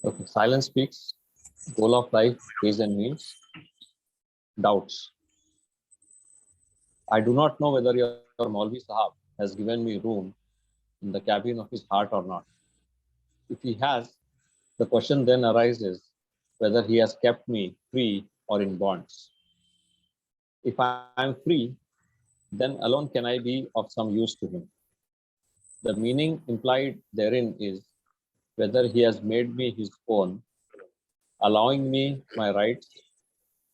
Okay, silence speaks. Goal of life, is and means. Doubts. I do not know whether your Maulvi Sahab has given me room in the cabin of his heart or not. If he has, the question then arises whether he has kept me free or in bonds. If I am free, then alone can I be of some use to him. The meaning implied therein is whether he has made me his own, allowing me my rights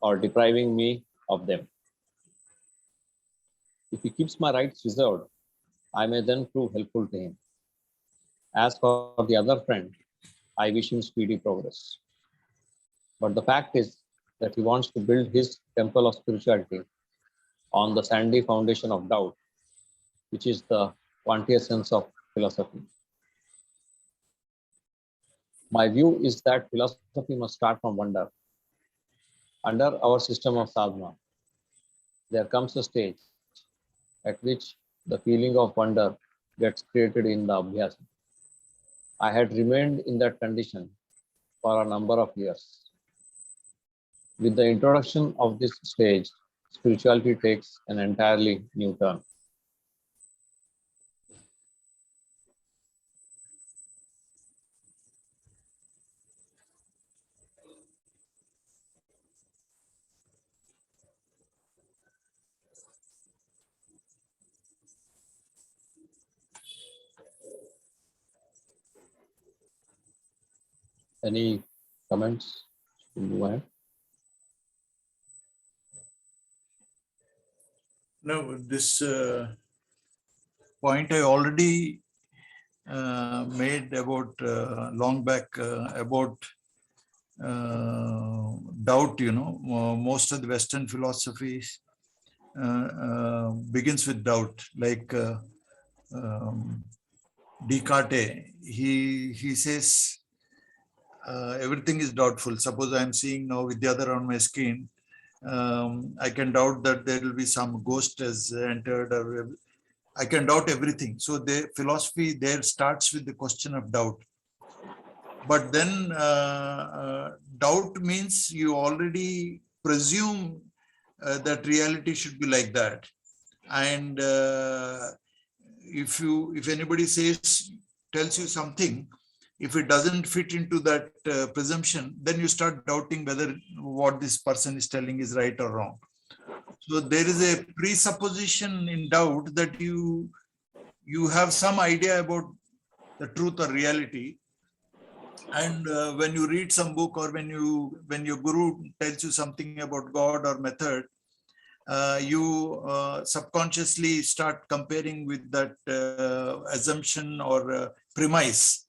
or depriving me of them. If he keeps my rights reserved, I may then prove helpful to him. As for the other friend, I wish him speedy progress. But the fact is that he wants to build his temple of spirituality on the sandy foundation of doubt, which is the quintessence of philosophy. My view is that philosophy must start from wonder. Under our system of sadhana, there comes a stage at which the feeling of wonder gets created in the abhyasa. I had remained in that condition for a number of years. With the introduction of this stage, spirituality takes an entirely new turn. Any comments? Go ahead. No, this point I already made about long back about doubt. Most of the Western philosophies begins with doubt, like Descartes. He says everything is doubtful. Suppose I'm seeing now Vidyadhar on my screen. I can doubt that there will be some ghost has entered, or I can doubt everything. So the philosophy there starts with the question of doubt. But then doubt means you already presume that reality should be like that. And if anybody tells you something, if it doesn't fit into that presumption, then you start doubting whether what this person is telling is right or wrong. So there is a presupposition in doubt that you have some idea about the truth or reality. And when you read some book, or when your guru tells you something about God or method, you subconsciously start comparing with that assumption or premise,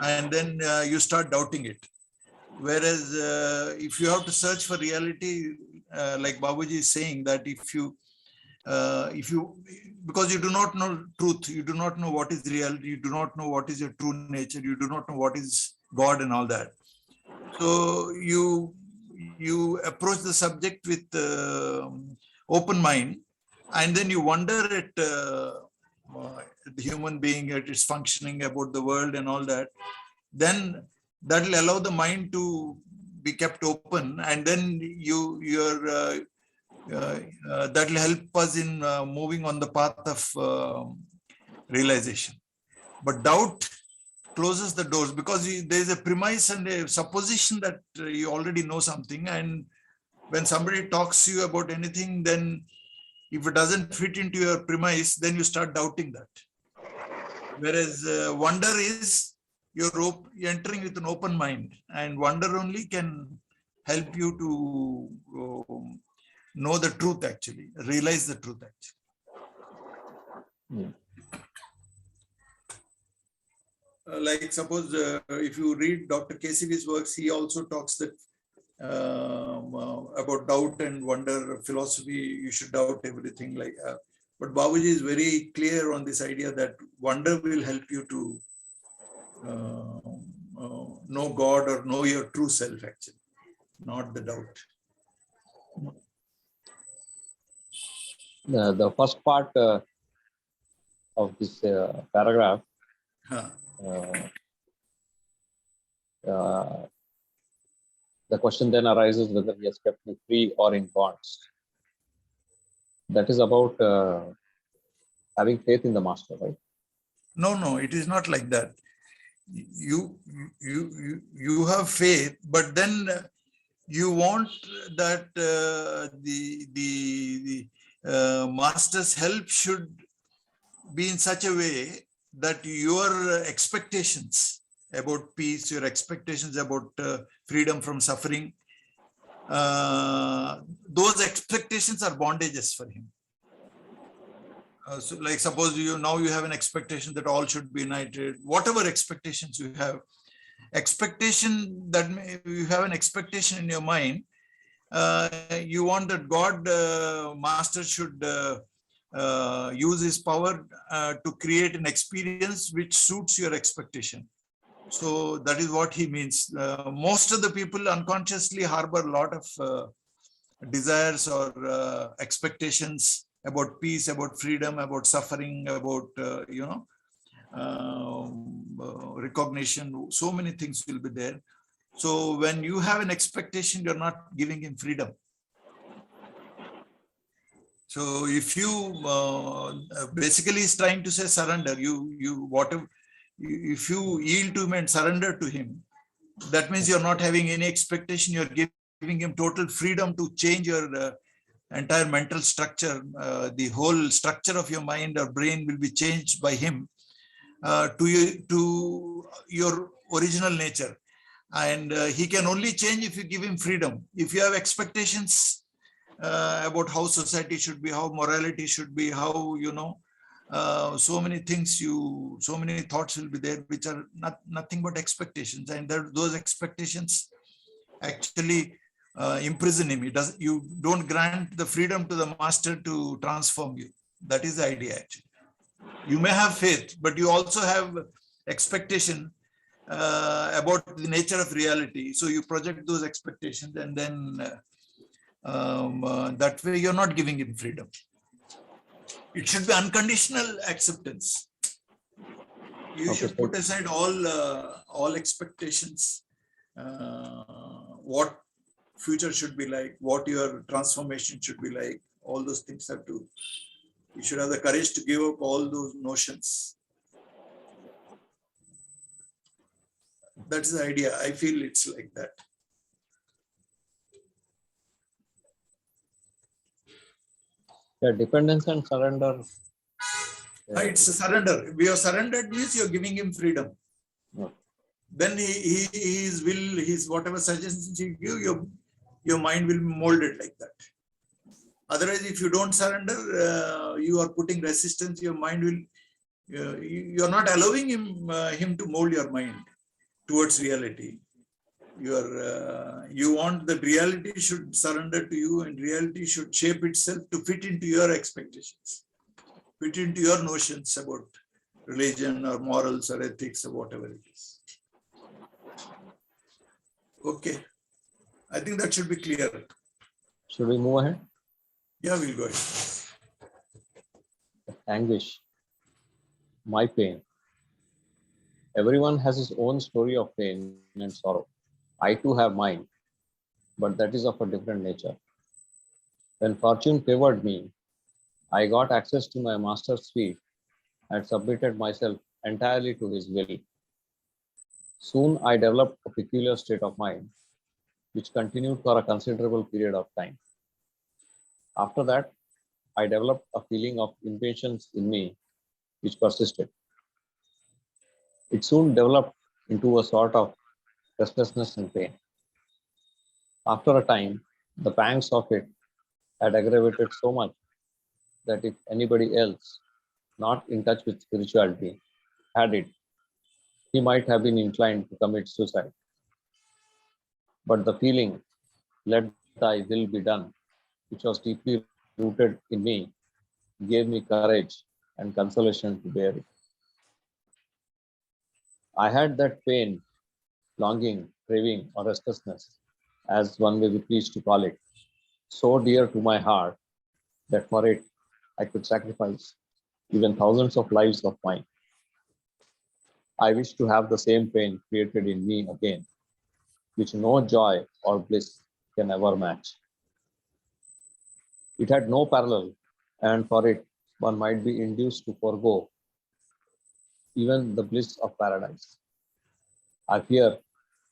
and then you start doubting it. Whereas if you have to search for reality, like Babuji is saying, that if you because you do not know truth, you do not know what is reality, you do not know what is your true nature, you do not know what is God and all that. So you approach the subject with open mind, and then you wonder at the human being, at its functioning, about the world and all that. Then that will allow the mind to be kept open, and then that will help us in moving on the path of realization. But doubt closes the doors, because there is a premise and a supposition that you already know something, and when somebody talks to you about anything, then if it doesn't fit into your premise, then you start doubting that. Whereas wonder is you're entering with an open mind, and wonder only can help you to know the truth, actually, realize the truth, actually. Like suppose if you read Dr. KCV's works, he also talks that about doubt and wonder philosophy, you should doubt everything. But Babuji is very clear on this idea that wonder will help you to know God or know your true self, actually, not the doubt. The first part of this paragraph Uh, the question then arises whether he has kept me free or in bonds. That is about having faith in the master, right? No, it is not like that. You have faith, but then you want that the master's help should be in such a way that your expectations about peace, your expectations about freedom from suffering, those expectations are bondages for him. So like suppose you have an expectation that all should be united, whatever expectations you have, you have an expectation in your mind, you want that God master should use his power to create an experience which suits your expectation. So that is what he means. Most of the people unconsciously harbor a lot of desires or expectations about peace, about freedom, about suffering, about recognition. So many things will be there. So when you have an expectation, you're not giving him freedom. So if you basically is trying to say surrender, if you yield to him and surrender to him, that means you're not having any expectation. You're giving him total freedom to change your entire mental structure. The whole structure of your mind or brain will be changed by him to your original nature. And he can only change if you give him freedom. If you have expectations about how society should be, how morality should be, how, so many things, so many thoughts will be there, which are nothing but expectations. And those expectations actually imprison him. You don't grant the freedom to the master to transform you. That is the idea, actually. You may have faith, but you also have expectation about the nature of reality. So you project those expectations, and then that way you're not giving him freedom. It should be unconditional acceptance. You should put aside all expectations, what future should be like, what your transformation should be like. All those things you should have the courage to give up all those notions. That's the idea. I feel it's like that. Yeah, dependence and surrender. It's a surrender. We have surrendered means you're giving him freedom. Yeah. Then his will, his whatever suggestions you give, your mind will be molded like that. Otherwise, if you don't surrender, you are putting resistance. Your mind will, you're not allowing him to mold your mind towards reality. You want that reality should surrender to you, and reality should shape itself to fit into your expectations, fit into your notions about religion or morals or ethics or whatever it is. Okay. I think that should be clear. Should we move ahead? Yeah, we'll go ahead. Anguish, my pain. Everyone has his own story of pain and sorrow. I too have mine, but that is of a different nature. When fortune favored me, I got access to my master's feet and submitted myself entirely to his will. Soon I developed a peculiar state of mind, which continued for a considerable period of time. After that, I developed a feeling of impatience in me, which persisted. It soon developed into a sort of restlessness and pain. After a time, the pangs of it had aggravated so much that if anybody else, not in touch with spirituality, had it, he might have been inclined to commit suicide. But the feeling, let thy will be done, which was deeply rooted in me, gave me courage and consolation to bear it. I had that pain, longing, craving, or restlessness, as one may be pleased to call it, so dear to my heart that for it I could sacrifice even thousands of lives of mine. I wish to have the same pain created in me again, which no joy or bliss can ever match. It had no parallel, and for it, one might be induced to forego even the bliss of paradise. I fear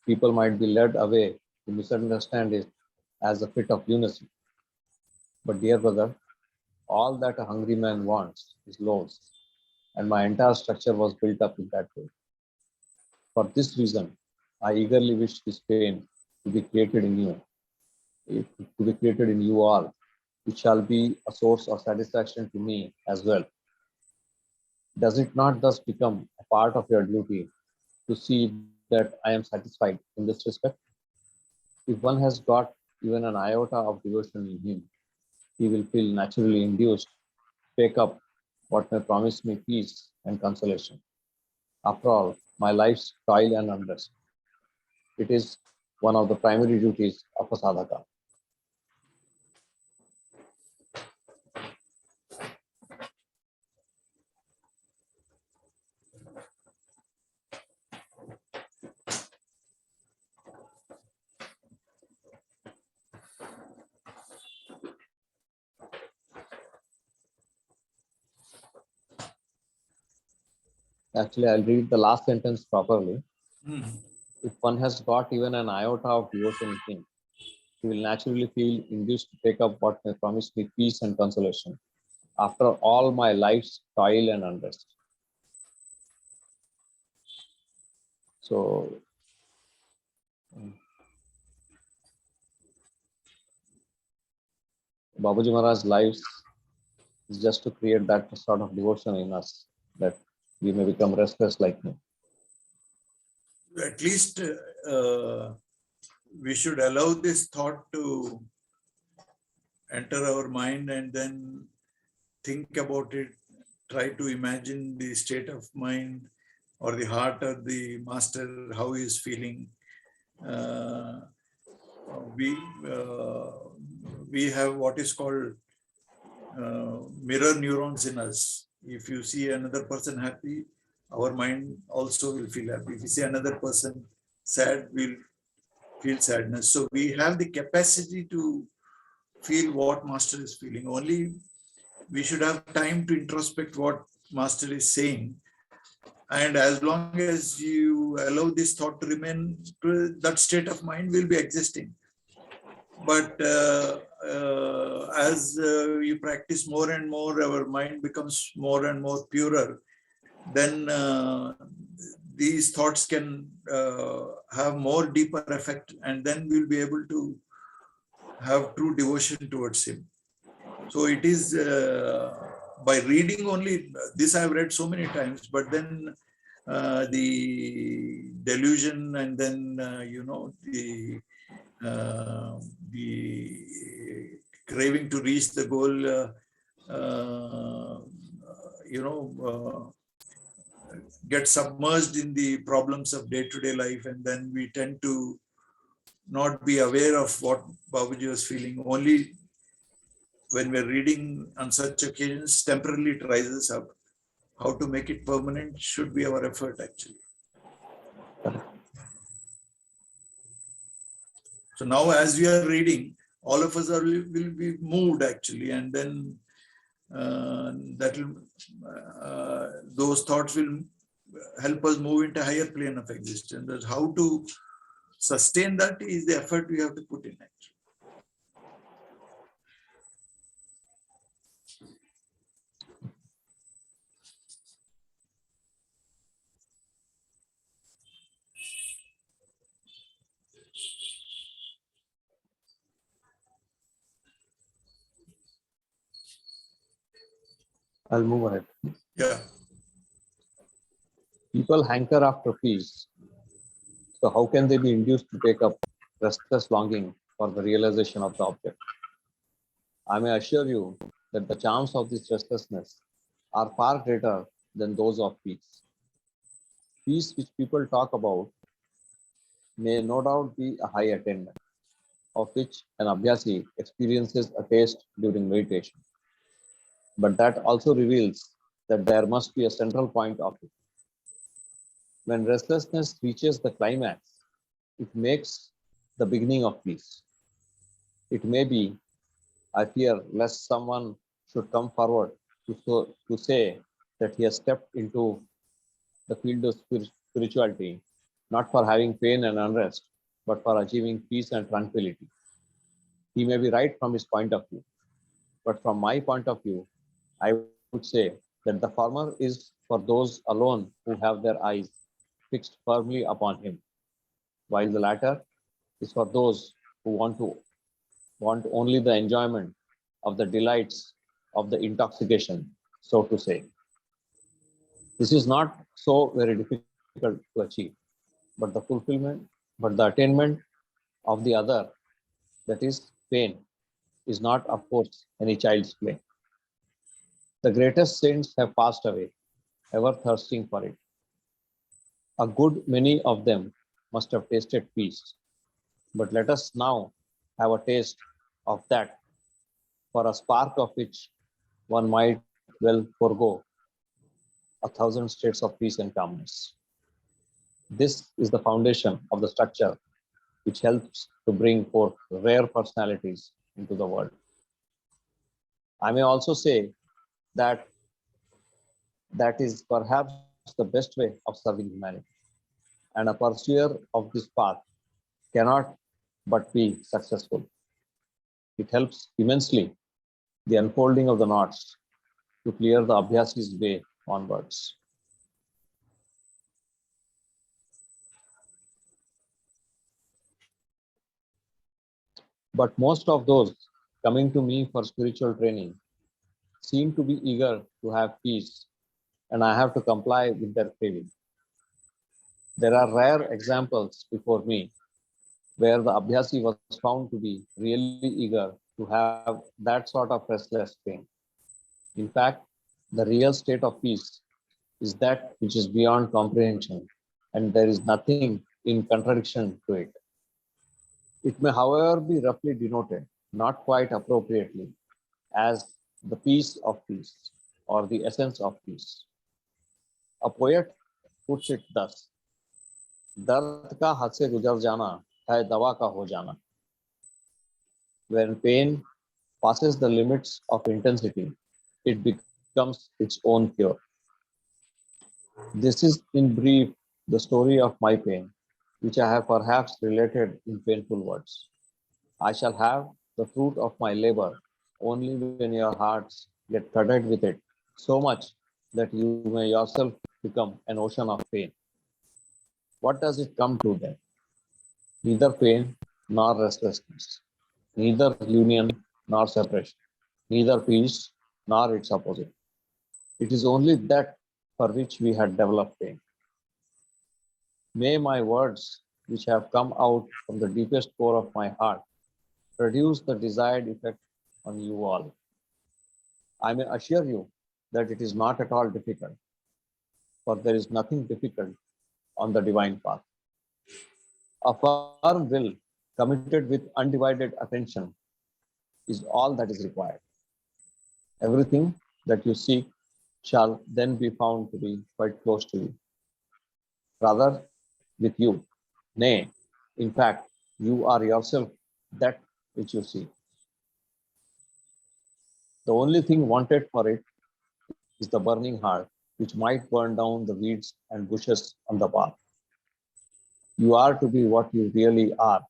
people might be led away to misunderstand it as a fit of lunacy. But, dear brother, all that a hungry man wants is loaves, and my entire structure was built up in that way. For this reason, I eagerly wish this pain to be created in you, to be created in you all, which shall be a source of satisfaction to me as well. Does it not thus become a part of your duty to see that I am satisfied in this respect? If one has got even an iota of devotion in him, he will feel naturally induced to take up what may promise me peace and consolation. After all, my life's toil and unrest. It is one of the primary duties of a sadhaka. Actually, I'll read the last sentence properly. Hmm. If one has got even an iota of devotion in him, he will naturally feel induced to take up what may promise me peace and consolation. After all my life's toil and unrest. So, Babuji Maharaj's lives is just to create that sort of devotion in us that we may become restless like him. At least we should allow this thought to enter our mind and then think about it, try to imagine the state of mind or the heart of the master, how he is feeling. Uh, we uh, we have what is called mirror neurons in us. If you see another person happy, our mind also will feel happy. If you see another person sad, we'll feel sadness. So we have the capacity to feel what master is feeling. Only we should have time to introspect what master is saying. And as long as you allow this thought to remain, that state of mind will be existing. But as you practice more and more, our mind becomes more and more purer. Then these thoughts can have more deeper effect, and then we'll be able to have true devotion towards him. So it is by reading only, this I've read so many times, but then the delusion and then, the craving to reach the goal, get submerged in the problems of day-to-day life, and then we tend to not be aware of what Babuji was feeling. Only when we're reading on such occasions, temporarily it rises up. How to make it permanent should be our effort, actually. So now as we are reading, all of us will be moved, actually, and then those thoughts will help us move into a higher plane of existence. That's how to sustain that is the effort we have to put in, actually. I'll move ahead. Yeah. People hanker after peace. So how can they be induced to take up restless longing for the realization of the object? I may assure you that the charms of this restlessness are far greater than those of peace. Peace which people talk about may no doubt be a high attainment, of which an abhyasi experiences a taste during meditation. But that also reveals that there must be a central point of it. When restlessness reaches the climax, it makes the beginning of peace. It may be, I fear, lest someone should come forward to say that he has stepped into the field of spirituality, not for having pain and unrest, but for achieving peace and tranquility. He may be right from his point of view, but from my point of view, I would say that the former is for those alone who have their eyes fixed firmly upon him, while the latter is for those who want only the enjoyment of the delights of the intoxication, so to say. This is not so very difficult to achieve, but the fulfillment, but the attainment of the other, that is pain, is not, of course, any child's play. The greatest saints have passed away, ever thirsting for it. A good many of them must have tasted peace. But let us now have a taste of that, for a spark of which one might well forego 1,000 states of peace and calmness. This is the foundation of the structure which helps to bring forth rare personalities into the world. I may also say that that is perhaps the best way of serving humanity. And a pursuer of this path cannot but be successful. It helps immensely the unfolding of the knots to clear the Abhyasi's way onwards. But most of those coming to me for spiritual training seem to be eager to have peace, and I have to comply with their craving. There are rare examples before me where the Abhyasi was found to be really eager to have that sort of restless pain. In fact, the real state of peace is that which is beyond comprehension, and there is nothing in contradiction to it. It may, however, be roughly denoted, not quite appropriately, as the peace of peace or the essence of peace. A poet puts it thus: दर्द का हद से गुजर जाना है दवा का हो जाना. When pain passes the limits of intensity, it becomes its own cure. This is, in brief, the story of my pain, which I have perhaps related in painful words. I shall have the fruit of my labor only when your hearts get flooded with it so much that you may yourself become an ocean of pain. What does it come to then? Neither pain nor restlessness, neither union nor separation, neither peace nor its opposite. It is only that for which we had developed pain. May my words, which have come out from the deepest core of my heart, produce the desired effect on you all. I may assure you that it is not at all difficult, for there is nothing difficult on the divine path. A firm will, committed with undivided attention, is all that is required. Everything that you seek shall then be found to be quite close to you, rather with you. Nay, in fact, you are yourself that which you seek. The only thing wanted for it is the burning heart, which might burn down the weeds and bushes on the path. You are to be what you really are,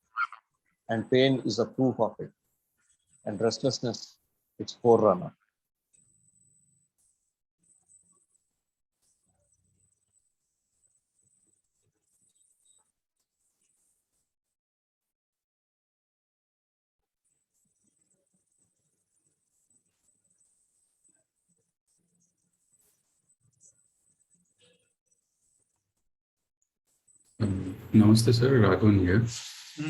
and pain is a proof of it, and restlessness its forerunner. Namaste, sir. Raghavan here.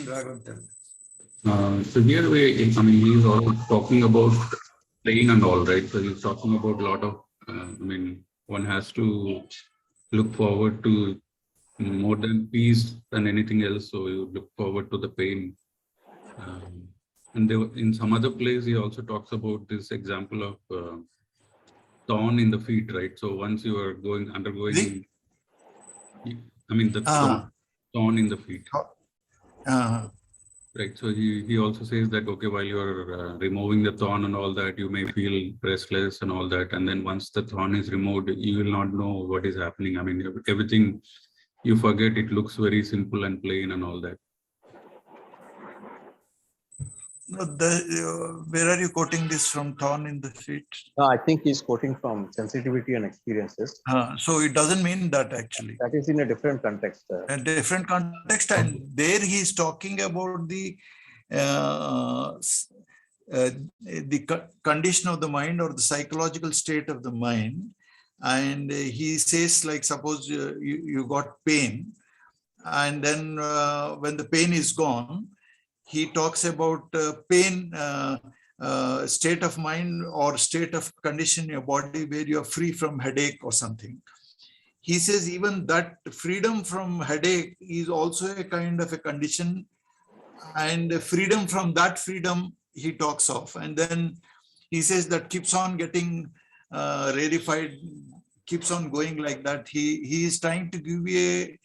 Raghavan, tell me. So here he's all talking about playing and all, right? So he's talking about a lot of, one has to look forward to more than peace than anything else. So you look forward to the pain. And there, in some other place, he also talks about this example of thorn in the feet, right? So once you are undergoing, the thorn in the feet. Right. So he also says that, okay, while you're removing the thorn and all that, you may feel restless and all that. And then once the thorn is removed, you will not know what is happening. I mean, everything you forget, it looks very simple and plain and all that. No, where are you quoting this from? Thorn in the feet. No, I think he's quoting from sensitivity and experiences. So it doesn't mean that actually. That is in a different context. A different context, and there he's talking about uh, condition of the mind or the psychological state of the mind. And he says, like, suppose you got pain, and then when the pain is gone, he talks about pain, state of mind or state of condition in your body where you are free from headache or something. He says even that freedom from headache is also a kind of a condition, and freedom from that freedom he talks of. And then he says that keeps on getting rarefied, keeps on going like that. He is trying to give you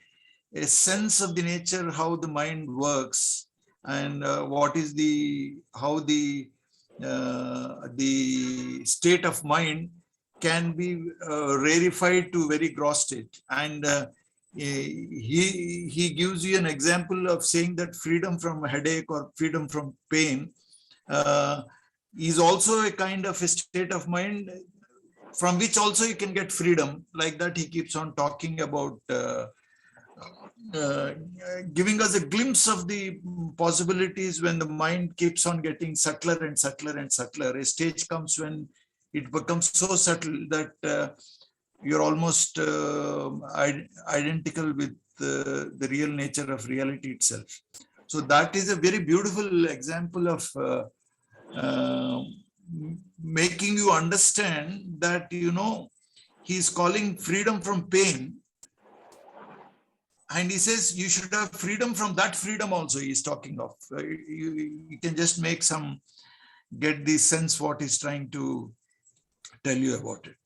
a sense of the nature, how the mind works, and what is how the state of mind can be rarefied to very gross state. And he gives you an example of saying that freedom from headache or freedom from pain is also a kind of a state of mind from which also you can get freedom. Like that, he keeps on talking about giving us a glimpse of the possibilities when the mind keeps on getting subtler and subtler and subtler. A stage comes when it becomes so subtle that you're almost identical with the real nature of reality itself. So that is a very beautiful example of making you understand that, he's calling freedom from pain. And he says you should have freedom from that freedom also he's talking of. You can just get the sense what he's trying to tell you about it.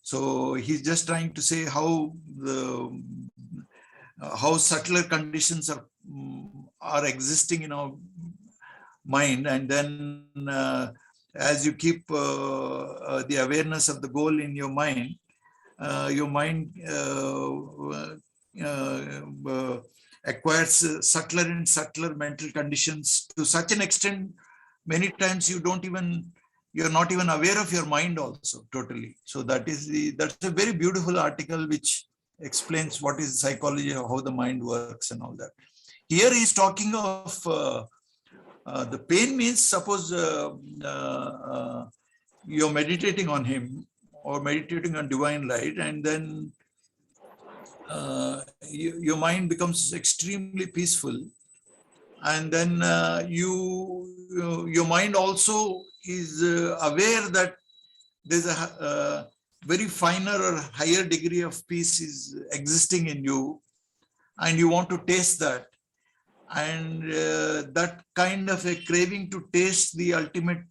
So he's just trying to say how subtler conditions are existing in our mind. And then as you keep the awareness of the goal in your mind acquires subtler and subtler mental conditions to such an extent, many times you're not even aware of your mind also totally. So that's a very beautiful article which explains what is psychology, how the mind works and all that. Here he's talking of the pain means, suppose you're meditating on him or meditating on divine light, and then your mind becomes extremely peaceful, and then your mind also is aware that there's a very finer or higher degree of peace is existing in you, and you want to taste that. And that kind of a craving to taste the ultimate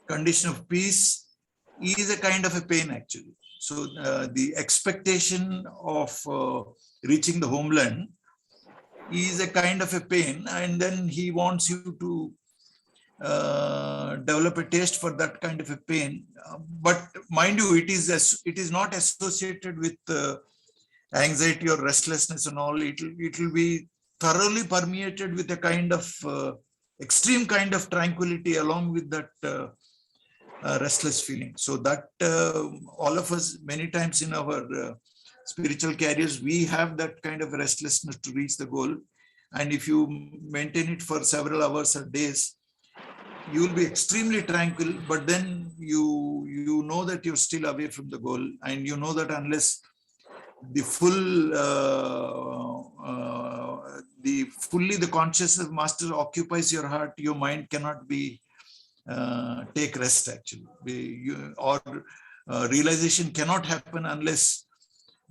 condition of peace is a kind of a pain actually. So the expectation of reaching the homeland is a kind of a pain, and then he wants you to develop a taste for that kind of a pain. But mind you, it is not associated with anxiety or restlessness and all. It will be thoroughly permeated with a kind of extreme kind of tranquility along with that restless feeling. So that all of us, many times in our spiritual careers, we have that kind of restlessness to reach the goal. And if you maintain it for several hours or days, you will be extremely tranquil, but then you know that you're still away from the goal, and you know that unless the fully the consciousness master occupies your heart, your mind cannot be take rest actually. Realization cannot happen unless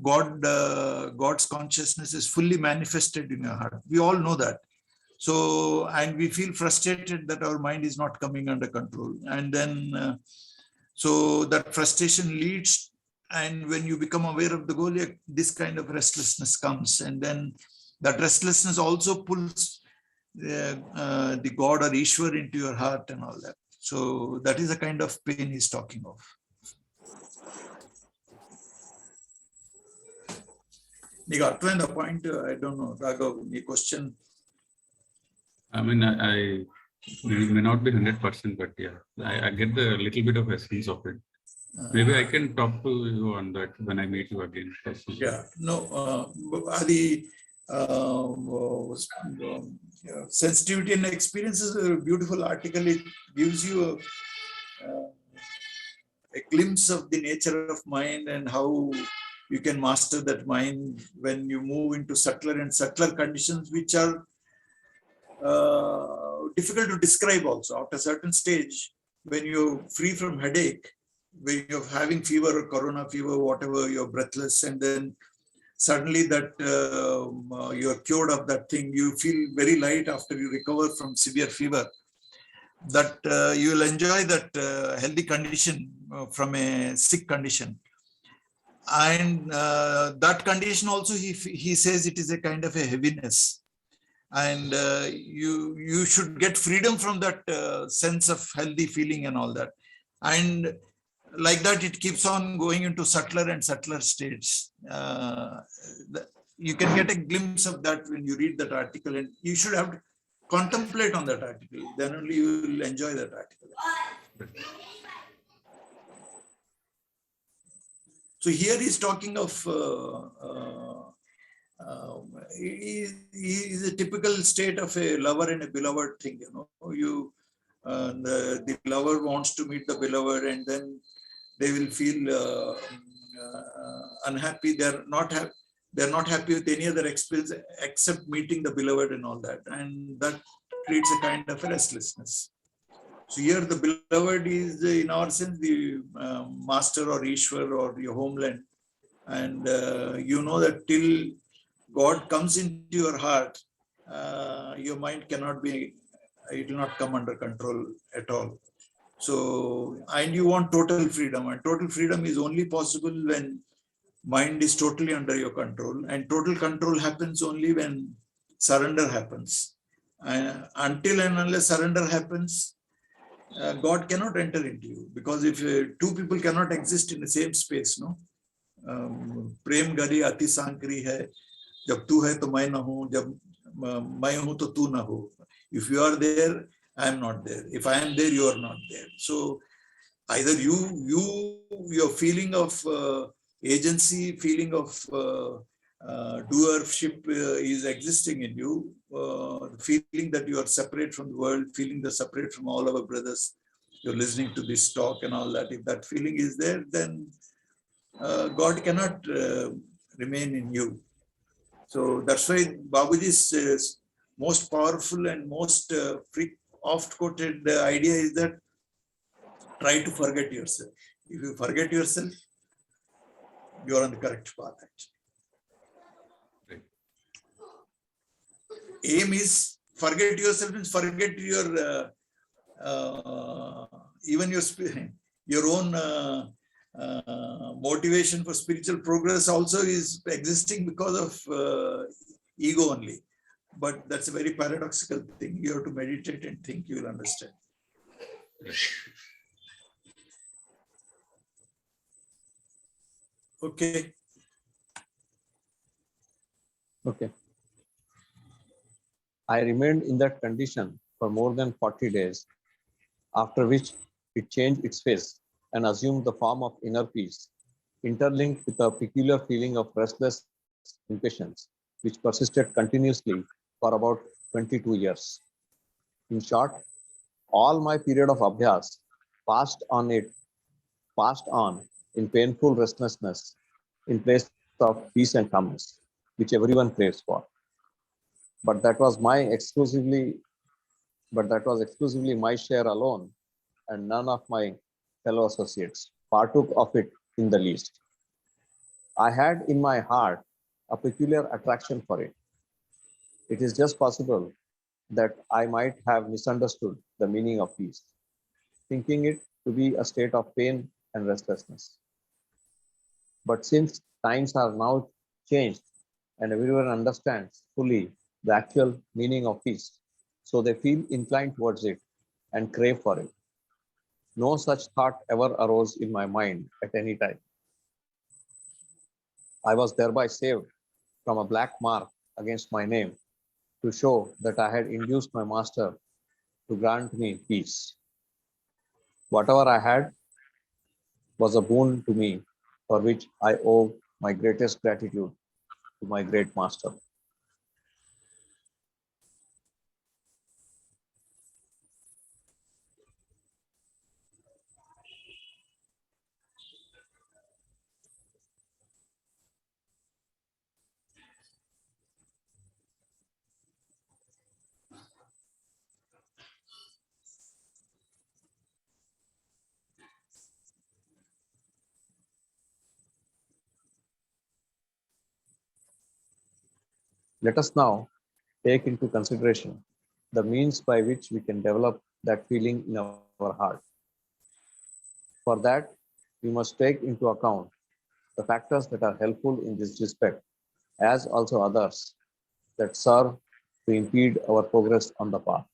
God's consciousness is fully manifested in your heart. We all know that. So, and we feel frustrated that our mind is not coming under control. And then, so that frustration leads, and when you become aware of the goal, this kind of restlessness comes. And then that restlessness also pulls the God or Ishwar into your heart and all that. So that is the kind of pain he's talking of. You got to the point, I don't know, Raghav, the question. I mean, I may not be 100%, but yeah, I get the little bit of essence of it. Maybe I can talk to you on that when I meet you again. Yeah, no, the sensitivity and experience is a beautiful article. It gives you a glimpse of the nature of mind and how you can master that mind when you move into subtler and subtler conditions, which are difficult to describe also. After a certain stage, when you're free from headache, when you're having fever or corona fever, whatever, you're breathless, and then suddenly that you're cured of that thing, you feel very light after you recover from severe fever, that you will enjoy that healthy condition from a sick condition. And that condition also, he says it is a kind of a heaviness. And you should get freedom from that sense of healthy feeling and all that. And like that, it keeps on going into subtler and subtler states. You can get a glimpse of that when you read that article, and you should have to contemplate on that article. Then only you will enjoy that article. So here he's talking of he is a typical state of a lover and a beloved thing. The lover wants to meet the beloved, and then they will feel unhappy. They're not happy with any other experience except meeting the beloved and all that, and that creates a kind of a restlessness. So here the beloved is, in our sense, the master or Ishwar or your homeland, and you know that till God comes into your heart, your mind cannot be, it will not come under control at all. So, and you want total freedom, and total freedom is only possible when mind is totally under your control, and total control happens only when surrender happens. Until and unless surrender happens, God cannot enter into you, because if two people cannot exist in the same space, no, प्रेम गरी अति सांकरी है, जब तू है तो मैं न हूं, जब मैं हूं तो तू न हो. If you are there, I am not there. If I am there, you are not there. So either your feeling of agency, feeling of doership is existing in you, feeling that you are separate from the world, feeling that separate from all our brothers, you're listening to this talk and all that. If that feeling is there, then God cannot remain in you. So that's why Babuji's most powerful and most oft quoted idea is that try to forget yourself. If you forget yourself, you are on the correct path, actually. Aim is forget yourself, means forget your even your own motivation for spiritual progress also is existing because of ego only. But that's a very paradoxical thing. You have to meditate and think, you will understand. Okay. Okay. I remained in that condition for more than 40 days, after which it changed its face and assumed the form of inner peace, interlinked with a peculiar feeling of restless impatience, which persisted continuously for about 22 years. In short, all my period of abhyas passed on in painful restlessness in place of peace and calmness, which everyone craves for. But that was exclusively my share alone, and none of my fellow associates partook of it in the least. I had in my heart a peculiar attraction for it. It is just possible that I might have misunderstood the meaning of peace, thinking it to be a state of pain and restlessness. But since times are now changed and everyone understands fully the actual meaning of peace, so they feel inclined towards it and crave for it. No such thought ever arose in my mind at any time. I was thereby saved from a black mark against my name to show that I had induced my master to grant me peace. Whatever I had was a boon to me, for which I owe my greatest gratitude to my great master. Let us now take into consideration the means by which we can develop that feeling in our heart. For that, we must take into account the factors that are helpful in this respect, as also others that serve to impede our progress on the path.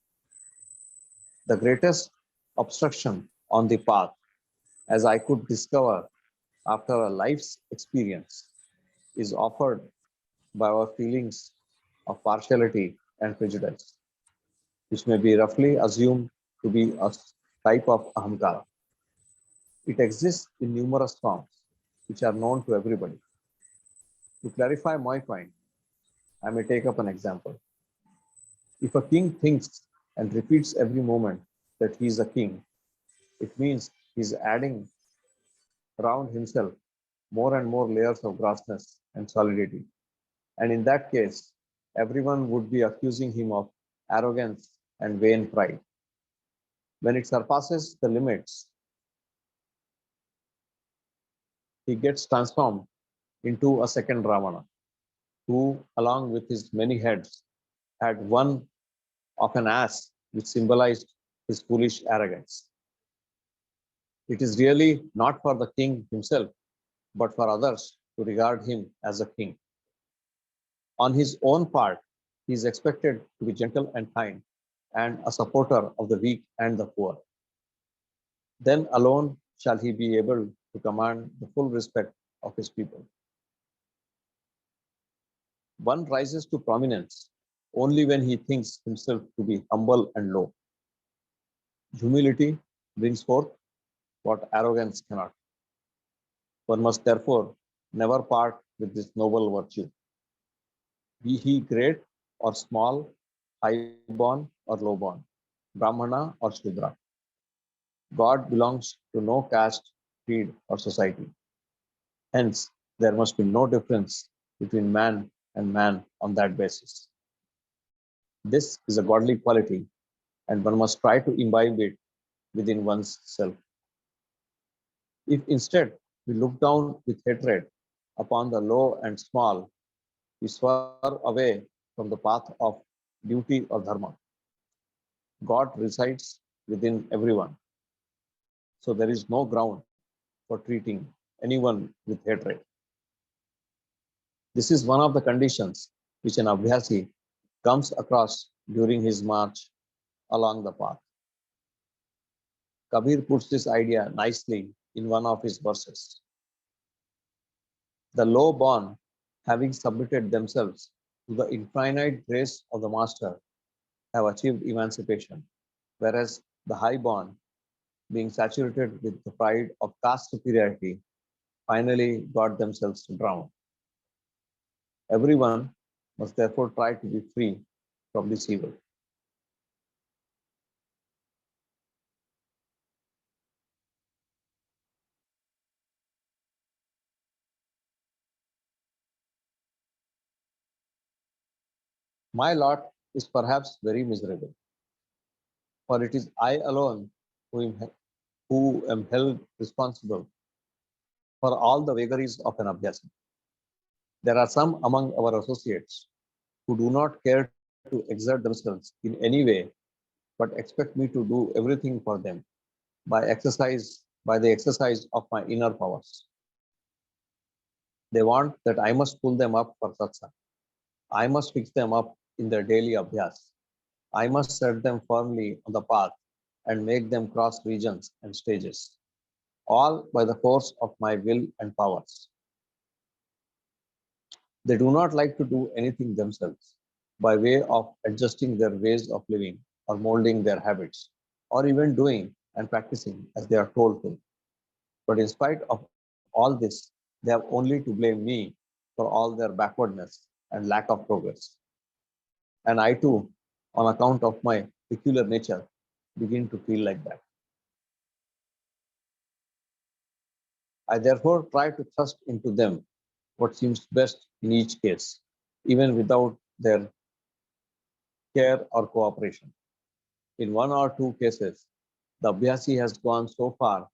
The greatest obstruction on the path, as I could discover after a life's experience, is offered by our feelings of partiality and prejudice, which may be roughly assumed to be a type of ahamkara. It exists in numerous forms, which are known to everybody. To clarify my point, I may take up an example. If a king thinks and repeats every moment that he is a king, it means he is adding around himself more and more layers of grossness and solidity. And in that case, everyone would be accusing him of arrogance and vain pride. When it surpasses the limits, he gets transformed into a second Ravana, who, along with his many heads, had one of an ass which symbolized his foolish arrogance. It is really not for the king himself, but for others to regard him as a king. On his own part, he is expected to be gentle and kind and a supporter of the weak and the poor. Then alone shall he be able to command the full respect of his people. One rises to prominence only when he thinks himself to be humble and low. Humility brings forth what arrogance cannot. One must therefore never part with this noble virtue. Be he great or small, high-born or low-born, Brahmana or Shudra. God belongs to no caste, creed, or society. Hence, there must be no difference between man and man on that basis. This is a godly quality, and one must try to imbibe it within one's self. If instead we look down with hatred upon the low and small, we swerve away from the path of duty or dharma. God resides within everyone, so there is no ground for treating anyone with hatred. This is one of the conditions which an abhyasi comes across during his march along the path. Kabir puts this idea nicely in one of his verses. The low born, having submitted themselves to the infinite grace of the Master, have achieved emancipation, whereas the high born, being saturated with the pride of caste superiority, finally got themselves drowned. Everyone must therefore try to be free from this evil. My lot is perhaps very miserable, for it is I alone who am held responsible for all the vagaries of an abhyasi. There are some among our associates who do not care to exert themselves in any way, but expect me to do everything for them by the exercise of my inner powers. They want that I must pull them up for satsang. I must fix them up in their daily abhyas. I must set them firmly on the path and make them cross regions and stages, all by the force of my will and powers. They do not like to do anything themselves by way of adjusting their ways of living or molding their habits, or even doing and practicing as they are told to. But in spite of all this, they have only to blame me for all their backwardness and lack of progress. And I too, on account of my peculiar nature, begin to feel like that. I therefore try to thrust into them what seems best in each case, even without their care or cooperation. In one or two cases, the Abhyasi has gone so far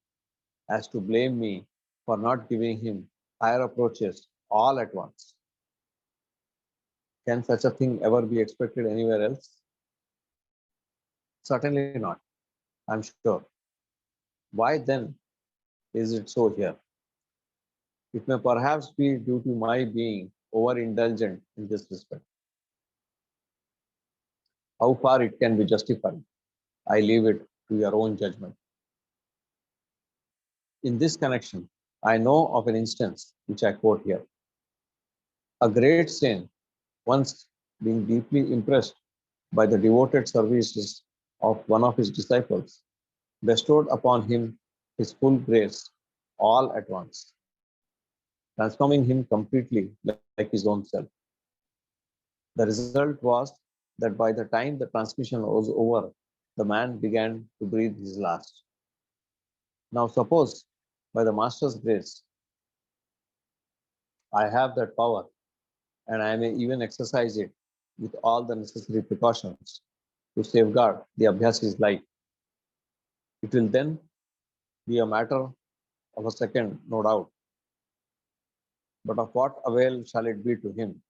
as to blame me for not giving him higher approaches all at once. Can such a thing ever be expected anywhere else? Certainly not, I'm sure. Why then is it so here? It may perhaps be due to my being overindulgent in this respect. How far it can be justified, I leave it to your own judgment. In this connection, I know of an instance which I quote here. A great saint, once being deeply impressed by the devoted services of one of his disciples, bestowed upon him his full grace all at once, transforming him completely like his own self. The result was that by the time the transmission was over, the man began to breathe his last. Now, suppose by the Master's grace, I have that power and I may even exercise it with all the necessary precautions to safeguard the Abhyasi's life. It will then be a matter of a second, no doubt. But of what avail shall it be to him,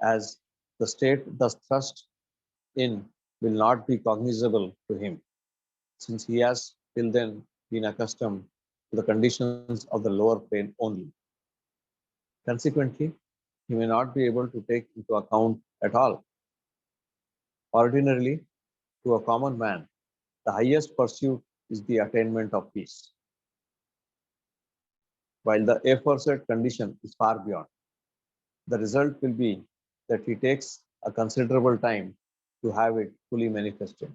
as the state thus thrust in will not be cognizable to him, since he has till then been accustomed to the conditions of the lower plane only. Consequently, he may not be able to take into account at all. Ordinarily, to a common man, the highest pursuit is the attainment of peace, while the aforesaid condition is far beyond. The result will be that he takes a considerable time to have it fully manifested.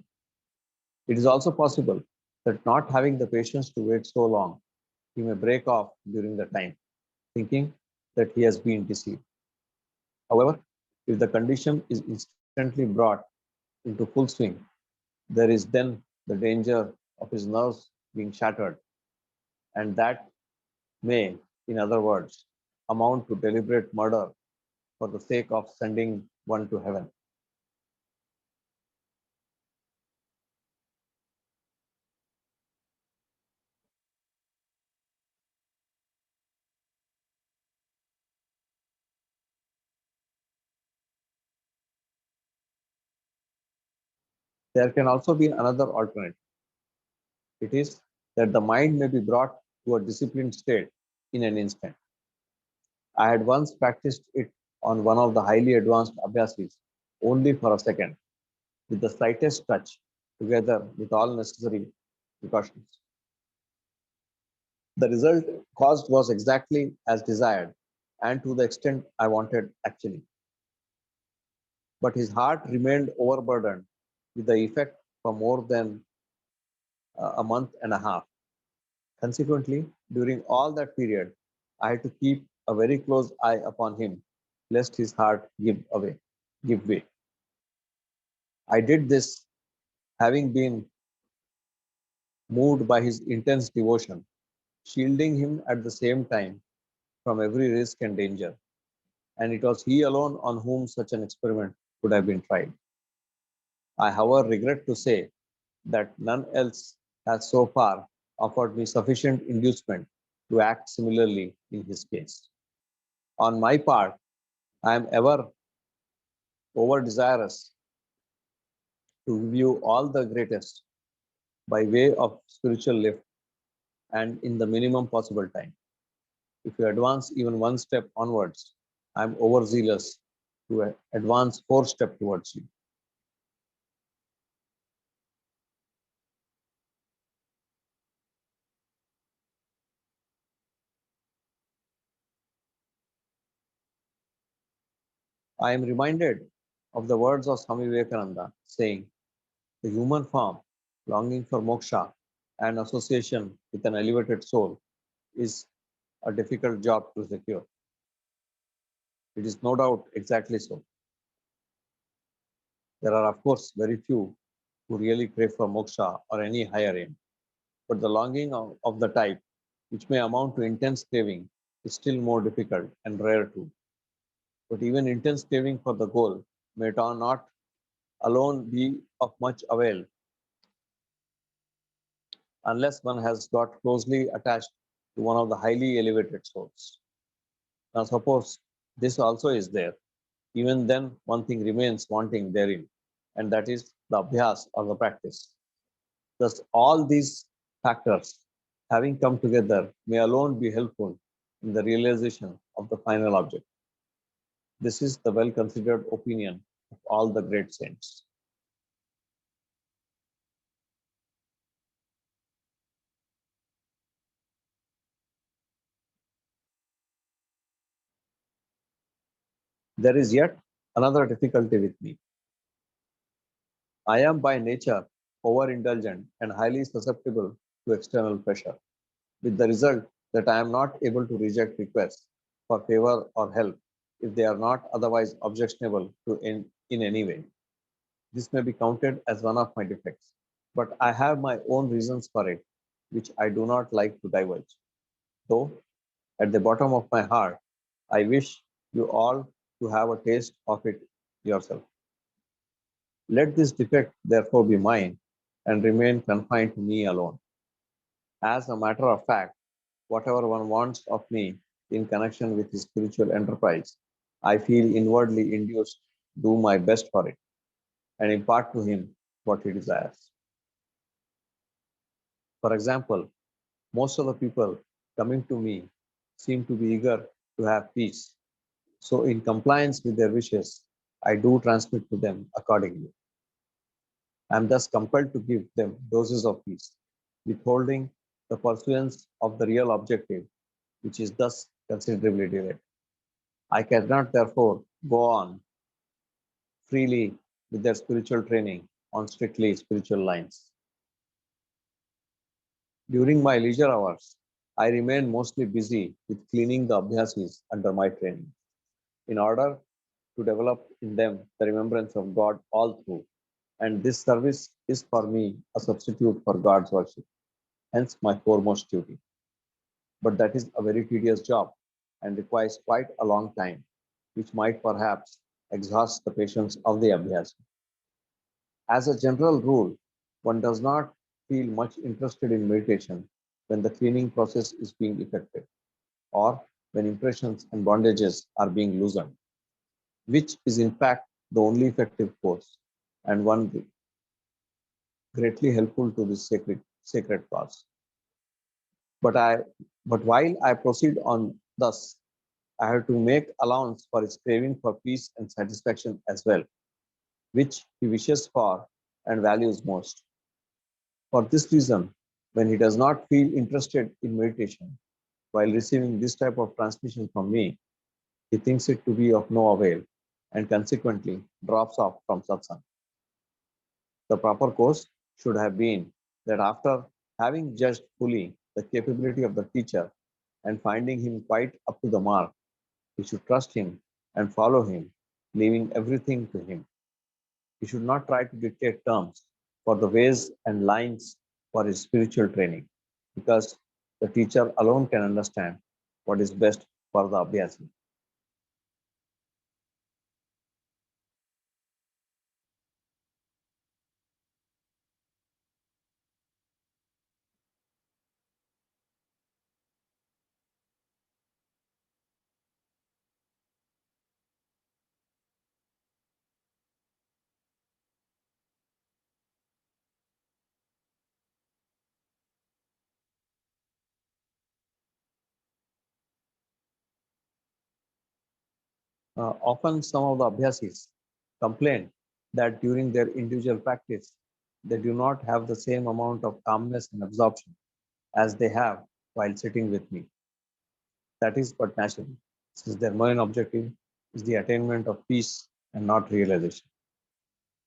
It is also possible that not having the patience to wait so long, he may break off during the time, thinking that he has been deceived. However, if the condition is instantly brought into full swing, there is then the danger of his nerves being shattered, and that may, in other words, amount to deliberate murder for the sake of sending one to heaven. There can also be another alternative. It is that the mind may be brought to a disciplined state in an instant. I had once practiced it on one of the highly advanced abhyasis only for a second, with the slightest touch, together with all necessary precautions. The result caused was exactly as desired and to the extent I wanted actually. But his heart remained overburdened with the effect for more than a month and a half. Consequently, during all that period, I had to keep a very close eye upon him, lest his heart give way. I did this having been moved by his intense devotion, shielding him at the same time from every risk and danger. And it was he alone on whom such an experiment could have been tried. I, however, regret to say that none else has so far offered me sufficient inducement to act similarly in his case. On my part, I am ever over desirous to give you all the greatest by way of spiritual lift and in the minimum possible time. If you advance even one step onwards, I am overzealous to advance four steps towards you. I am reminded of the words of Swami Vivekananda saying, the human form, longing for moksha and association with an elevated soul, is a difficult job to secure. It is no doubt exactly so. There are, of course, very few who really crave for moksha or any higher aim, but the longing of the type which may amount to intense craving is still more difficult and rare too. But even intense craving for the goal may not alone be of much avail unless one has got closely attached to one of the highly elevated souls. Now, suppose this also is there, even then one thing remains wanting therein, and that is the abhyas or the practice. Thus, all these factors having come together may alone be helpful in the realization of the final object. This is the well considered opinion of all the great saints. There is yet another difficulty with me. I am by nature overindulgent and highly susceptible to external pressure, with the result that I am not able to reject requests for favor or help if they are not otherwise objectionable in any way. This may be counted as one of my defects, but I have my own reasons for it, which I do not like to divulge. Though, at the bottom of my heart, I wish you all to have a taste of it yourself. Let this defect therefore be mine and remain confined to me alone. As a matter of fact, whatever one wants of me in connection with his spiritual enterprise, I feel inwardly induced to do my best for it and impart to him what he desires. For example, most of the people coming to me seem to be eager to have peace. So, in compliance with their wishes, I do transmit to them accordingly. I am thus compelled to give them doses of peace, withholding the pursuance of the real objective, which is thus considerably delayed. I cannot therefore go on freely with their spiritual training on strictly spiritual lines. During my leisure hours, I remain mostly busy with cleaning the abhyasis under my training in order to develop in them the remembrance of God all through. And this service is for me a substitute for God's worship, hence my foremost duty. But that is a very tedious job and requires quite a long time, which might perhaps exhaust the patience of the abhyasi. As a general rule, one does not feel much interested in meditation when the cleaning process is being effected or when impressions and bondages are being loosened, which is in fact the only effective course and one greatly helpful to this sacred cause. But I but while I proceed on thus, I have to make allowance for his craving for peace and satisfaction as well, which he wishes for and values most. For this reason, when he does not feel interested in meditation while receiving this type of transmission from me, he thinks it to be of no avail and consequently drops off from satsang. The proper course should have been that after having judged fully the capability of the teacher and finding him quite up to the mark, we should trust him and follow him, leaving everything to him. We should not try to dictate terms for the ways and lines for his spiritual training, because the teacher alone can understand what is best for the abhyasi. Often, some of the abhyasis complain that during their individual practice, they do not have the same amount of calmness and absorption as they have while sitting with me. That is but natural. This is their main objective, is the attainment of peace and not realization.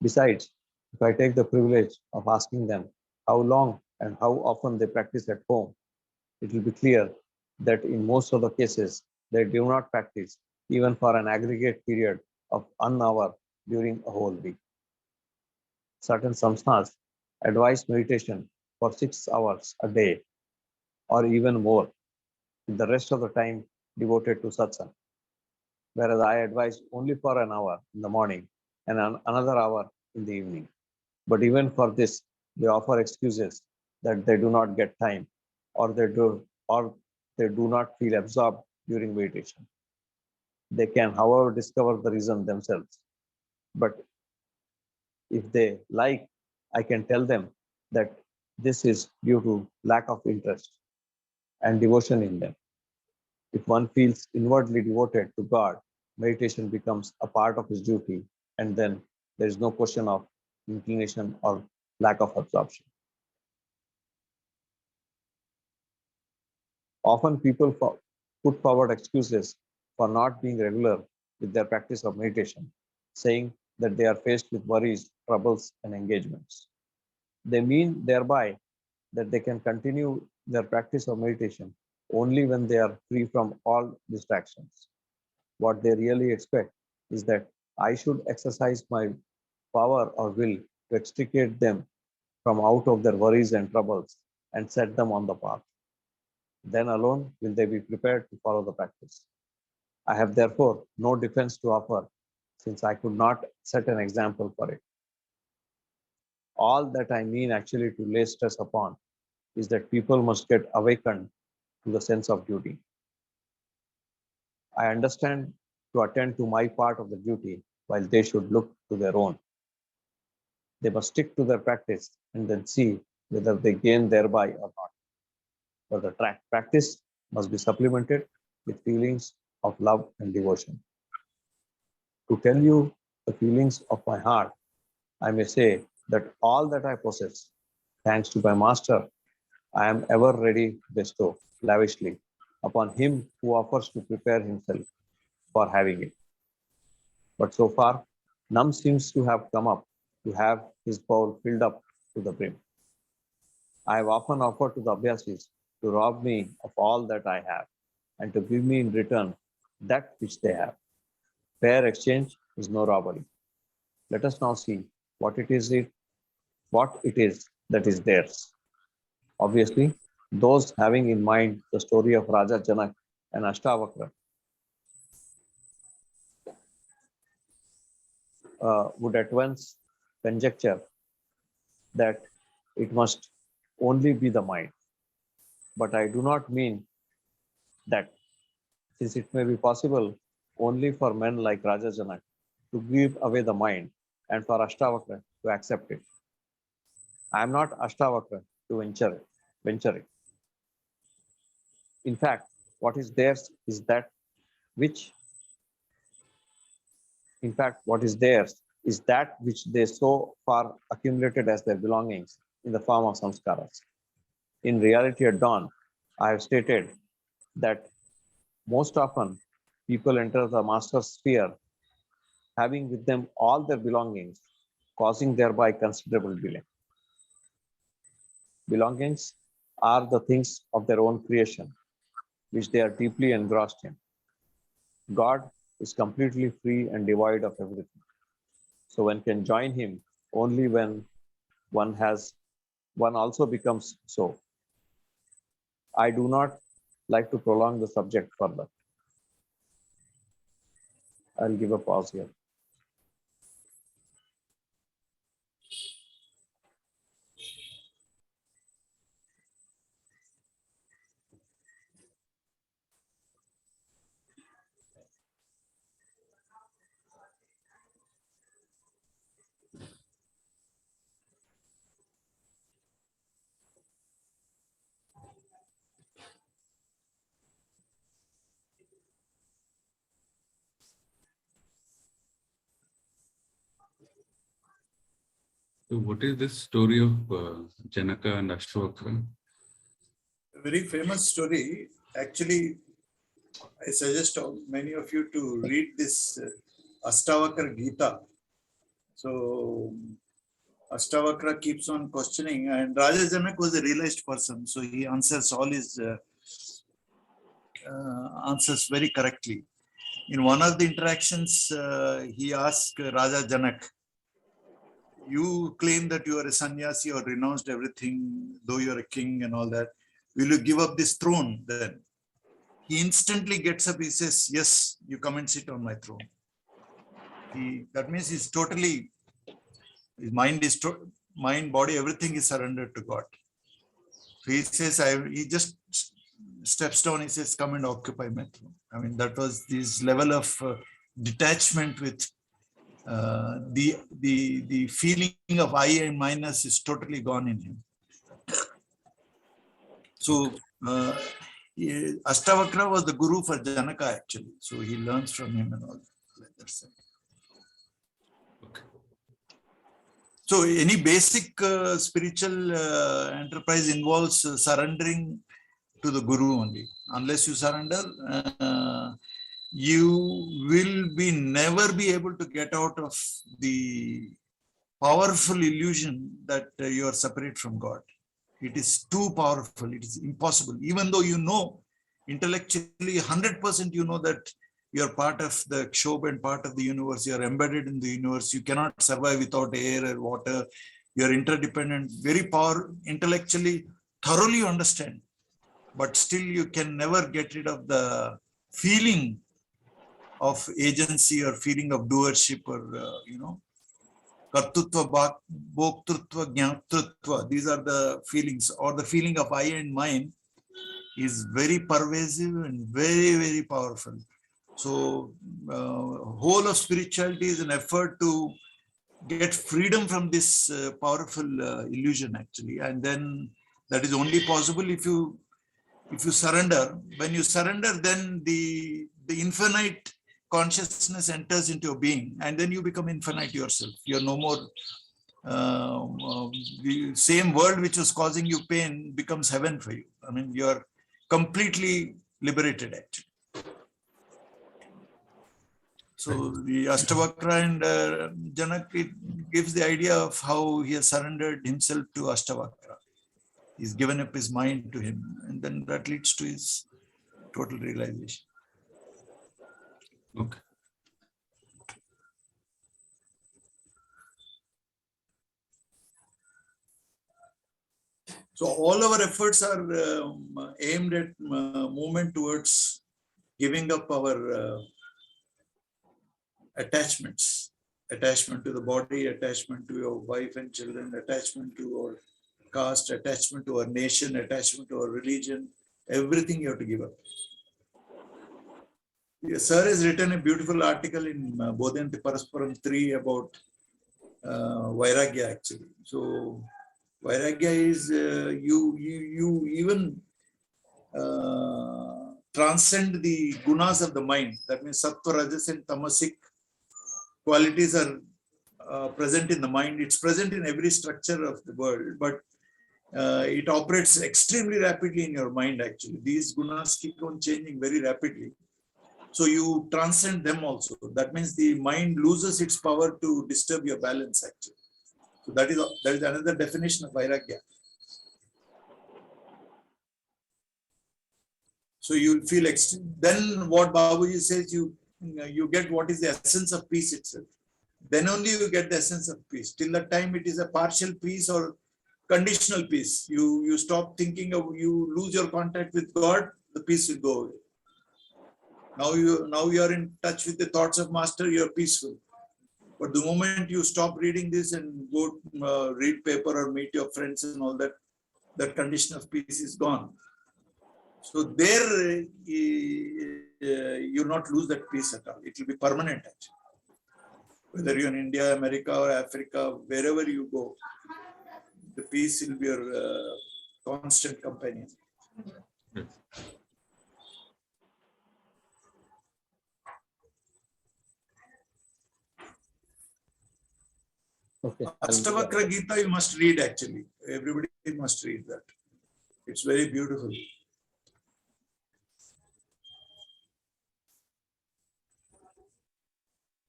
Besides, if I take the privilege of asking them how long and how often they practice at home, it will be clear that in most of the cases, they do not practice even for an aggregate period of an hour during a whole week. Certain samsas advise meditation for 6 hours a day or even more, with the rest of the time devoted to satsang, whereas I advise only for an hour in the morning and another hour in the evening. But even for this, they offer excuses that they do not get time or they do not feel absorbed during meditation. They can, however, discover the reason themselves. But if they like, I can tell them that this is due to lack of interest and devotion in them. If one feels inwardly devoted to God, meditation becomes a part of his duty, and then there is no question of inclination or lack of absorption. Often people put forward excuses for not being regular with their practice of meditation, saying that they are faced with worries, troubles, and engagements. They mean thereby that they can continue their practice of meditation only when they are free from all distractions. What they really expect is that I should exercise my power or will to extricate them from out of their worries and troubles and set them on the path. Then alone will they be prepared to follow the practice. I have therefore no defense to offer, since I could not set an example for it. All that I mean actually to lay stress upon is that people must get awakened to the sense of duty. I understand to attend to my part of the duty while they should look to their own. They must stick to their practice and then see whether they gain thereby or not. But the practice must be supplemented with feelings of love and devotion. To tell you the feelings of my heart, I may say that all that I possess, thanks to my master, I am ever ready to bestow lavishly upon him who offers to prepare himself for having it. But so far, none seems to have come up to have his bowl filled up to the brim. I have often offered to the Abhyasis to rob me of all that I have and to give me in return that which they have. Fair exchange is no robbery. Let us now see what it is that is theirs. Obviously, those having in mind the story of Raja Janak and Ashtavakra would at once conjecture that it must only be the mind. But I do not mean that, since it may be possible only for men like Raja Janak to give away the mind and for Ashtavakra to accept it. I am not Ashtavakra to venture it. In fact, what is theirs is that which, what is theirs is that which they so far accumulated as their belongings in the form of samskaras. In reality, at dawn, I have stated that most often people enter the master's sphere having with them all their belongings, causing thereby considerable delay. Belongings are the things of their own creation, which they are deeply engrossed in. God is completely free and devoid of everything. So one can join him only when one also becomes so. I do not like to prolong the subject further. I'll give a pause here. So what is this story of Janaka and Ashtavakra? A very famous story. Actually, I suggest many of you to read this Astavakra Gita. So Astavakra keeps on questioning, and Raja Janak was a realized person, so he answers all his answers very correctly. In one of the interactions, he asked Raja Janak, you claim that you are a sannyasi or renounced everything, though you are a king and all that. Will you give up this throne then? He instantly gets up, he says, yes, you come and sit on my throne. That means he's totally, his mind, body, everything is surrendered to God. So he says, he just steps down, he says, come and occupy my throne. I mean, that was this level of detachment with the feeling of I and minus is totally gone in him. So Astavakra was the guru for Janaka actually. So he learns from him and all like that. So any basic spiritual enterprise involves surrendering to the guru only. Unless you surrender, you will never be able to get out of the powerful illusion that you are separate from God. It is too powerful. It is impossible. Even though you know intellectually 100% you know that you are part of the Kshob and part of the universe. You are embedded in the universe. You cannot survive without air or water. You are interdependent, very intellectually, thoroughly understand. But still you can never get rid of the feeling of agency or feeling of doership or, kartutva, bhoktrutva, jnatritva. These are the feelings, or the feeling of I and mine is very pervasive and very, very powerful. So whole of spirituality is an effort to get freedom from this powerful illusion actually. And then that is only possible if you surrender. When you surrender, then the infinite consciousness enters into your being, and then you become infinite yourself. You're no more the same world which was causing you pain becomes heaven for you. I mean, you're completely liberated actually. So the Astavakra and Janak, it gives the idea of how he has surrendered himself to Astavakra. He's given up his mind to him, and then that leads to his total realization. Okay. So all our efforts are aimed at movement towards giving up our attachment to the body, attachment to your wife and children, attachment to our caste, attachment to our nation, attachment to our religion, everything you have to give up. Yes, sir has written a beautiful article in Bodhanti Parasparam 3 about Vairagya actually. So Vairagya is you even transcend the gunas of the mind. That means sattva, rajas and tamasic qualities are present in the mind. It's present in every structure of the world, but it operates extremely rapidly in your mind actually. These gunas keep on changing very rapidly. So you transcend them also. That means the mind loses its power to disturb your balance actually. So that is another definition of Vairagya. So you feel extreme. Then what Babuji says, you get what is the essence of peace itself. Then only you get the essence of peace. Till that time it is a partial peace or conditional peace. You stop thinking of, you lose your contact with God, the peace will go away. Now you are in touch with the thoughts of Master, you are peaceful. But the moment you stop reading this and go read paper or meet your friends and all that, that condition of peace is gone. So there you'll not lose that peace at all. It will be permanent actually. Whether you're in India, America or Africa, wherever you go, the peace will be your constant companion. Okay. Astavakra Gita you must read actually. Everybody must read that. It's very beautiful.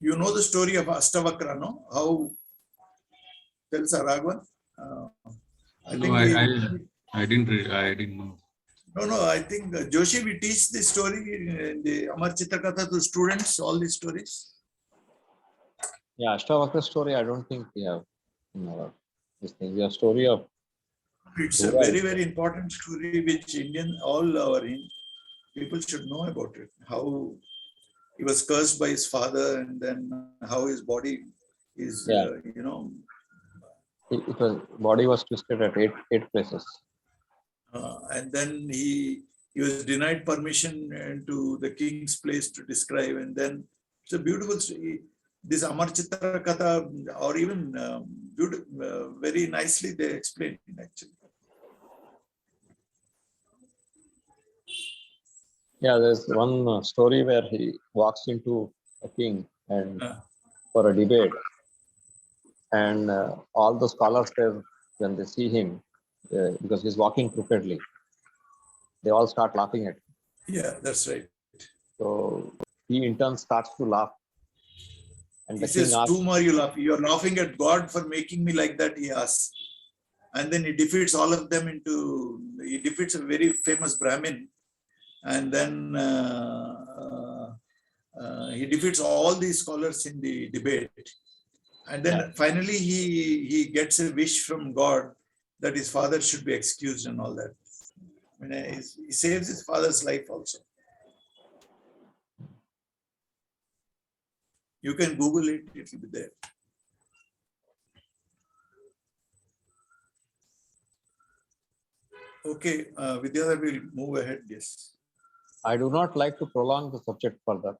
You know the story of Astavakra, no? How, tell Sir Raghavan. I No, think we, I didn't know. no, I think Joshi, we teach this story in the Amar Chitrakatha to students, all these stories. Yeah, Ashtavakra story, I don't think we have in our this thing. We have story of It's a Dhruva. very, very important story which all our people should know about it. How he was cursed by his father, and then how his body is, Yeah, it was body was twisted at eight places. and then he was denied permission into the king's place to describe, and then it's a beautiful story. This Amar Chitra Katha, or even very nicely they explain it actually. Yeah, there's one story where he walks into a king and Uh, for a debate, and all the scholars there, when they see him, because he's walking crookedly, they all start laughing at him. yeah, that's right. So he in turn starts to laugh, and He the king says, asks, "Whom are you laughing? You're laughing at God for making me like that," he asks. And then he defeats all of them he defeats a very famous Brahmin. And then he defeats all these scholars in the debate. And then yeah, finally he gets a wish from God that his father should be excused and all that. I mean, he saves his father's life also. You can Google it, it will be there. Okay, Vidyadhar will move ahead, yes. I do not like to prolong the subject further.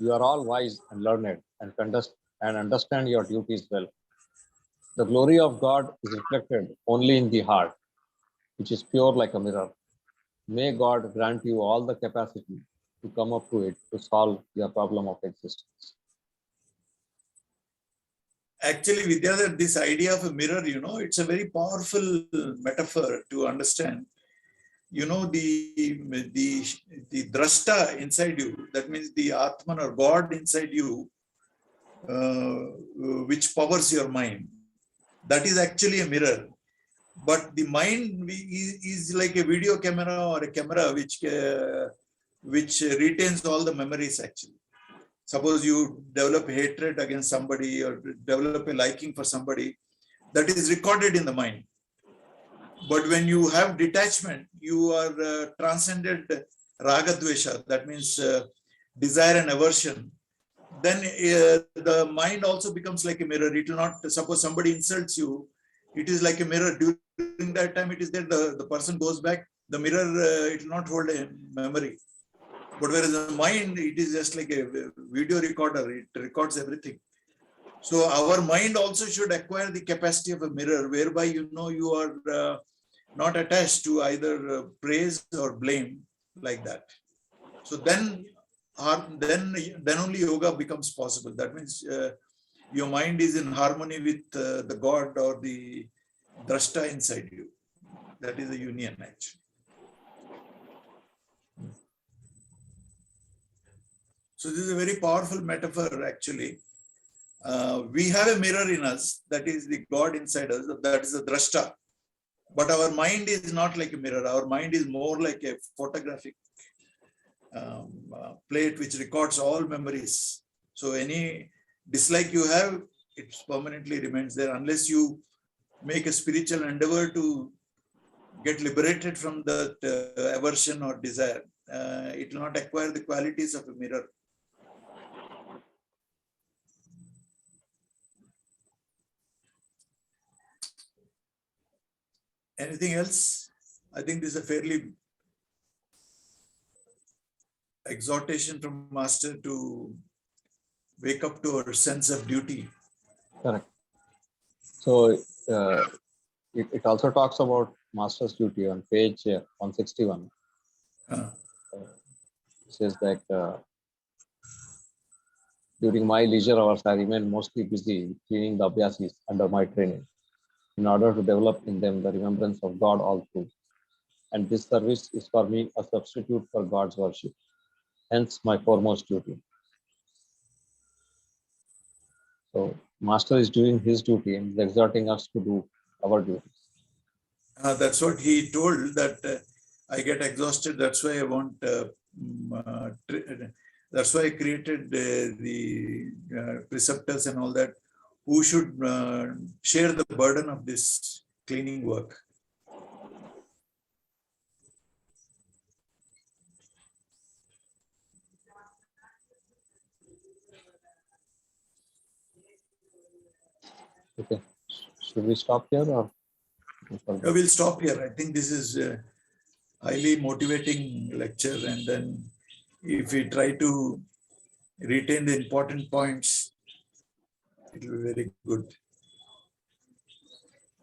You are all wise and learned and understand your duties well. The glory of God is reflected only in the heart, which is pure like a mirror. May God grant you all the capacity to come up to it to solve your problem of existence. Actually, Vidyadhar, this idea of a mirror, it's a very powerful metaphor to understand. The drashta inside you, that means the Atman or God inside you, which powers your mind, that is actually a mirror. But the mind is like a video camera or a camera which retains all the memories actually. Suppose you develop hatred against somebody or develop a liking for somebody, that is recorded in the mind. But when you have detachment, you are transcended raga dvesha, that means desire and aversion. Then the mind also becomes like a mirror. It will not, suppose somebody insults you, it is like a mirror. During that time, it is there, the person goes back, the mirror, it will not hold a memory. But whereas the mind, it is just like a video recorder, it records everything. So our mind also should acquire the capacity of a mirror, whereby you are not attached to either praise or blame like that. So then only yoga becomes possible. That means your mind is in harmony with the God or the drashta inside you. That is the union actually. So this is a very powerful metaphor actually. We have a mirror in us, that is the God inside us, that is the drashta. But our mind is not like a mirror. Our mind is more like a photographic plate which records all memories. So any dislike you have, it permanently remains there unless you make a spiritual endeavor to get liberated from that aversion or desire. It will not acquire the qualities of a mirror. Anything else? I think this is a fairly exhortation from Master to wake up to our sense of duty. Correct. So it also talks about master's duty on page 161. It says that during my leisure hours, I remain mostly busy cleaning the abhyasis under my training in order to develop in them the remembrance of God all through. And this service is for me a substitute for God's worship, hence my foremost duty. So master is doing his duty and is exhorting us to do our duties. That's what he told, that I get exhausted. That's why I want. That's why I created the preceptors and all that, who should share the burden of this cleaning work. Okay. Should we stop here or? We'll stop here. I think this is a highly motivating lecture, and then if we try to retain the important points, it will be very good.